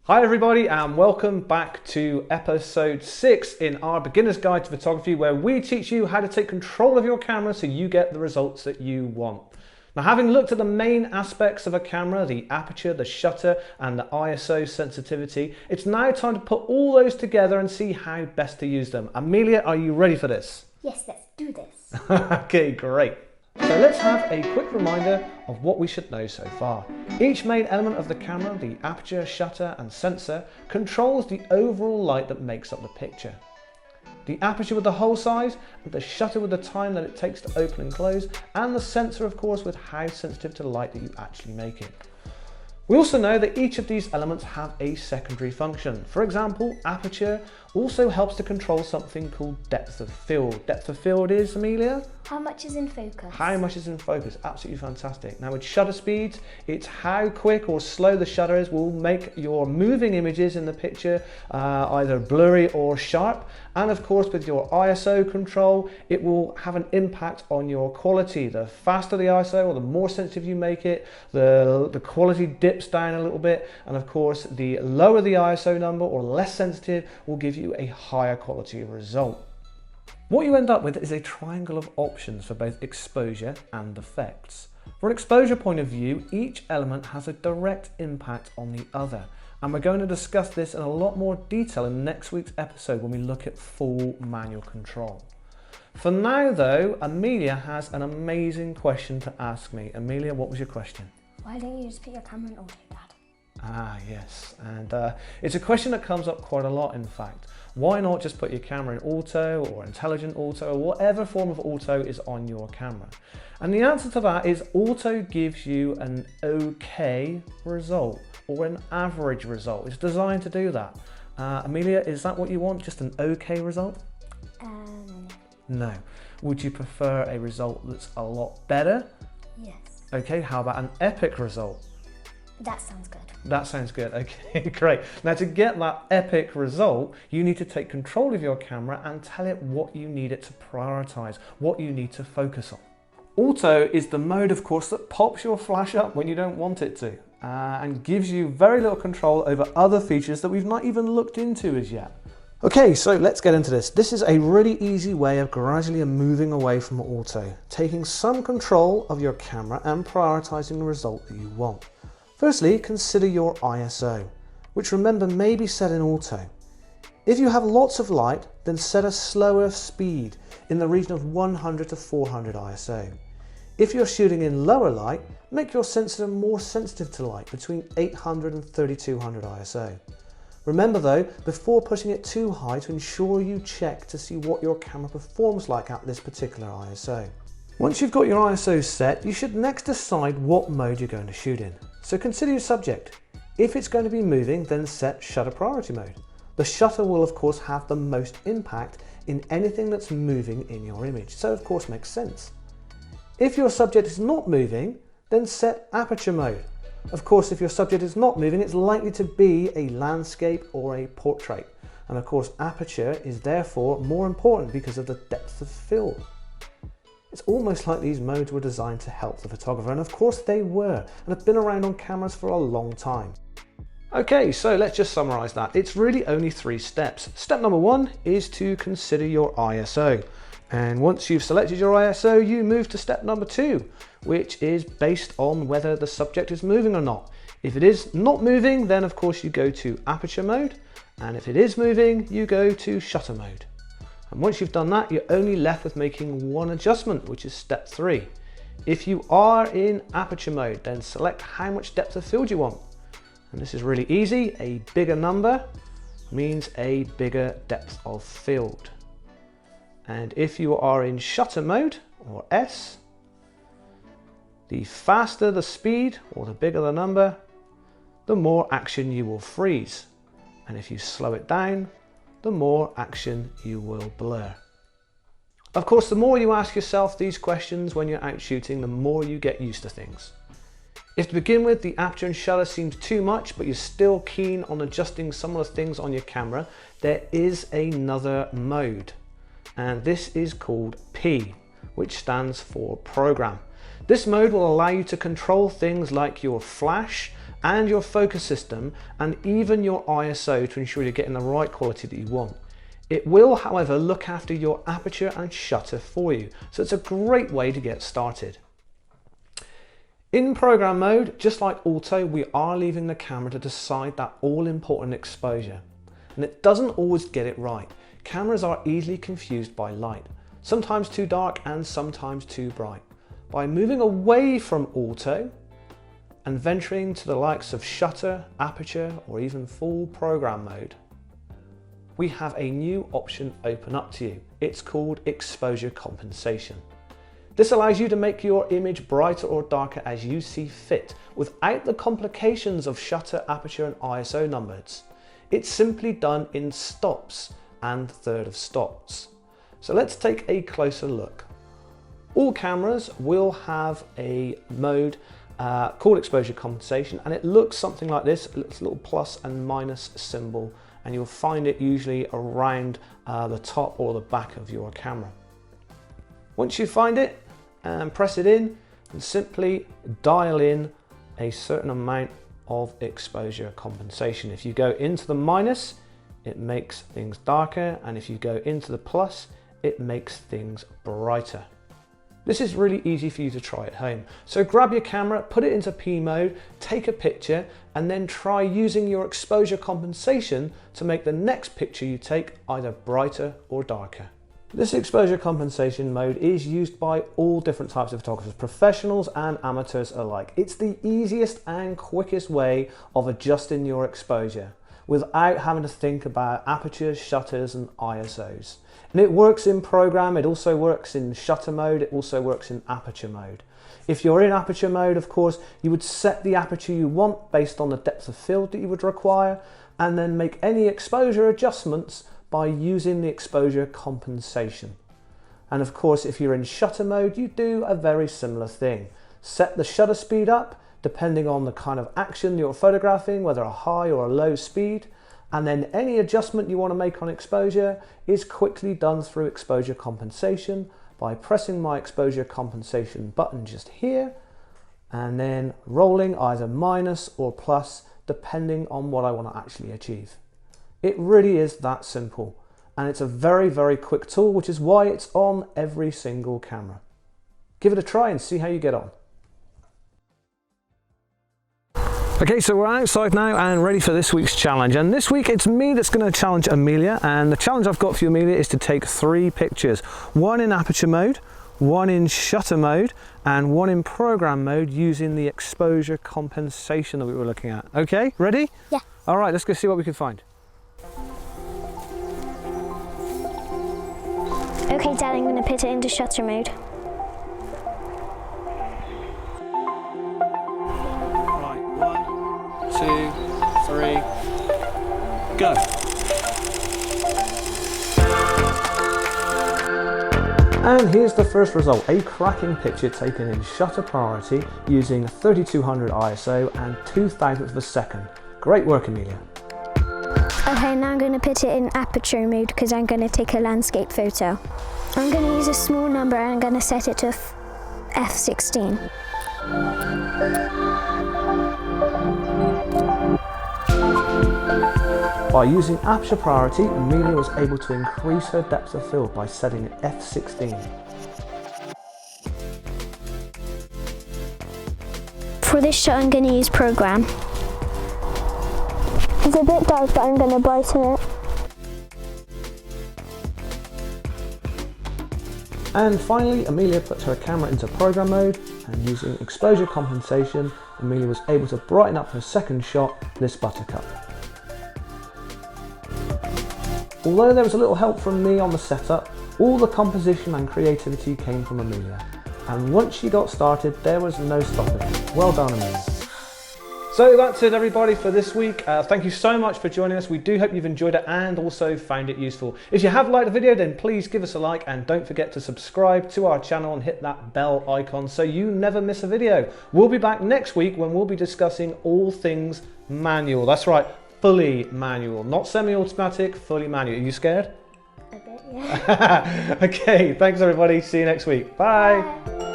Hi everybody and welcome back to episode 6 in our beginner's guide to photography, where we teach you how to take control of your camera so you get the results that you want. Now, having looked at the main aspects of a camera, the aperture, the shutter and the ISO sensitivity, it's now time to put all those together and see how best to use them. Amelia, are you ready for this? Yes, let's do this. Okay, great. So let's have a quick reminder of what we should know so far. Each main element of the camera, the aperture, shutter and sensor, controls the overall light that makes up the picture. The aperture with the hole size, the shutter with the time that it takes to open and close, and the sensor, of course, with how sensitive to the light that you actually make it. We also know that each of these elements have a secondary function. For example, aperture also helps to control something called depth of field. Depth of field is, Amelia? How much is in focus? How much is in focus, absolutely fantastic. Now with shutter speeds, it's how quick or slow the shutter is will make your moving images in the picture either blurry or sharp. And of course with your ISO control, it will have an impact on your quality. The faster the ISO or the more sensitive you make it, the quality dips down a little bit. And of course the lower the ISO number or less sensitive will give you a higher quality result. What you end up with is a triangle of options for both exposure and effects. From an exposure point of view, each element has a direct impact on the other. And we're going to discuss this in a lot more detail in next week's episode when we look at full manual control. For now though, Amelia has an amazing question to ask me. Amelia, what was your question? Why don't you just put your camera in auto, Dad? Ah, yes, and it's a question that comes up quite a lot, in fact. Why not just put your camera in auto or intelligent auto or whatever form of auto is on your camera? And the answer to that is auto gives you an okay result or an average result. It's designed to do that. Amelia, is that what you want? Just an okay result? No. Would you prefer a result that's a lot better? Yes. Okay, how about an epic result? That sounds good. That sounds good, okay, great. Now to get that epic result, you need to take control of your camera and tell it what you need it to prioritize, what you need to focus on. Auto is the mode, of course, that pops your flash up when you don't want it to and gives you very little control over other features that we've not even looked into as yet. Okay, so let's get into this. This is a really easy way of gradually moving away from auto, taking some control of your camera and prioritizing the result that you want. Firstly, consider your ISO, which remember may be set in auto. If you have lots of light, then set a slower speed in the region of 100 to 400 ISO. If you're shooting in lower light, make your sensor more sensitive to light, between 800 and 3200 ISO. Remember though, before pushing it too high, to ensure you check to see what your camera performs like at this particular ISO. Once you've got your ISO set, you should next decide what mode you're going to shoot in. So consider your subject. If it's going to be moving, then set shutter priority mode. The shutter will of course have the most impact in anything that's moving in your image, so of course makes sense. If your subject is not moving, then set aperture mode. Of course, if your subject is not moving, it's likely to be a landscape or a portrait. And of course, aperture is therefore more important because of the depth of field. It's almost like these modes were designed to help the photographer, and of course they were, and have been around on cameras for a long time. Okay, so let's just summarize that. It's really only 3 steps. Step number 1 is to consider your ISO. And once you've selected your ISO, you move to step number 2, which is based on whether the subject is moving or not. If it is not moving, then of course you go to aperture mode, and if it is moving, you go to shutter mode. And once you've done that, you're only left with making one adjustment, which is step 3. If you are in aperture mode, then select how much depth of field you want. And this is really easy. A bigger number means a bigger depth of field. And if you are in shutter mode, or S, the faster the speed, or the bigger the number, the more action you will freeze. And if you slow it down, the more action you will blur. Of course, the more you ask yourself these questions when you're out shooting, the more you get used to things. If to begin with, the aperture and shutter seems too much, but you're still keen on adjusting some of the things on your camera, there is another mode. And this is called P, which stands for program. This mode will allow you to control things like your flash, and your focus system and even your ISO to ensure you're getting the right quality that you want. It will, however, look after your aperture and shutter for you, so it's a great way to get started. In program mode, just like auto, we are leaving the camera to decide that all-important exposure. And it doesn't always get it right. Cameras are easily confused by light, sometimes too dark and sometimes too bright. By moving away from auto and venturing to the likes of shutter, aperture, or even full program mode, we have a new option open up to you. It's called exposure compensation. This allows you to make your image brighter or darker as you see fit, without the complications of shutter, aperture, and ISO numbers. It's simply done in stops and third of stops. So let's take a closer look. All cameras will have a mode called exposure compensation, and it looks something like this. It's a little plus and minus symbol, and you'll find it usually around the top or the back of your camera. Once you find it, press it in and simply dial in a certain amount of exposure compensation. If you go into the minus, it makes things darker, and if you go into the plus, it makes things brighter. This is really easy for you to try at home. So grab your camera, put it into P mode, take a picture, and then try using your exposure compensation to make the next picture you take either brighter or darker. This exposure compensation mode is used by all different types of photographers, professionals and amateurs alike. It's the easiest and quickest way of adjusting your exposure without having to think about apertures, shutters and ISOs. And it works in program, it also works in shutter mode, it also works in aperture mode. If you're in aperture mode, of course, you would set the aperture you want based on the depth of field that you would require, and then make any exposure adjustments by using the exposure compensation. And of course, if you're in shutter mode, you do a very similar thing. Set the shutter speed up depending on the kind of action you're photographing, whether a high or a low speed, and then any adjustment you want to make on exposure is quickly done through exposure compensation by pressing my exposure compensation button just here, and then rolling either minus or plus depending on what I want to actually achieve. It really is that simple, and it's a very, very quick tool, which is why it's on every single camera. Give it a try and see how you get on. Okay, so we're outside now and ready for this week's challenge, and this week it's me that's going to challenge Amelia, and the challenge I've got for you, Amelia, is to take 3 pictures, one in aperture mode, one in shutter mode, and one in program mode using the exposure compensation that we were looking at. Okay, ready? Yeah. All right, let's go see what we can find. Okay, Dad, I'm going to put it into shutter mode. Right, 1, 2, 3, go. And here's the first result, a cracking picture taken in shutter priority using 3200 ISO and 2000th of a second. Great work, Amelia. Okay, now I'm going to put it in aperture mode because I'm going to take a landscape photo. I'm going to use a small number and I'm going to set it to f16. By using aperture priority, Amelia was able to increase her depth of field by setting it f16. For this shot, I'm going to use program. It's a bit dark, but I'm going to brighten it. And finally, Amelia put her camera into program mode, and using exposure compensation, Amelia was able to brighten up her second shot, this buttercup. Although there was a little help from me on the setup, all the composition and creativity came from Amelia. And once she got started, there was no stopping it. Well done, Amelia. So that's it, everybody, for this week. Thank you so much for joining us. We do hope you've enjoyed it and also found it useful. If you have liked the video, then please give us a like, and don't forget to subscribe to our channel and hit that bell icon so you never miss a video. We'll be back next week when we'll be discussing all things manual. That's right, fully manual, not semi-automatic, fully manual. Are you scared? A bit, yeah. Okay, thanks everybody. See you next week. Bye. Bye.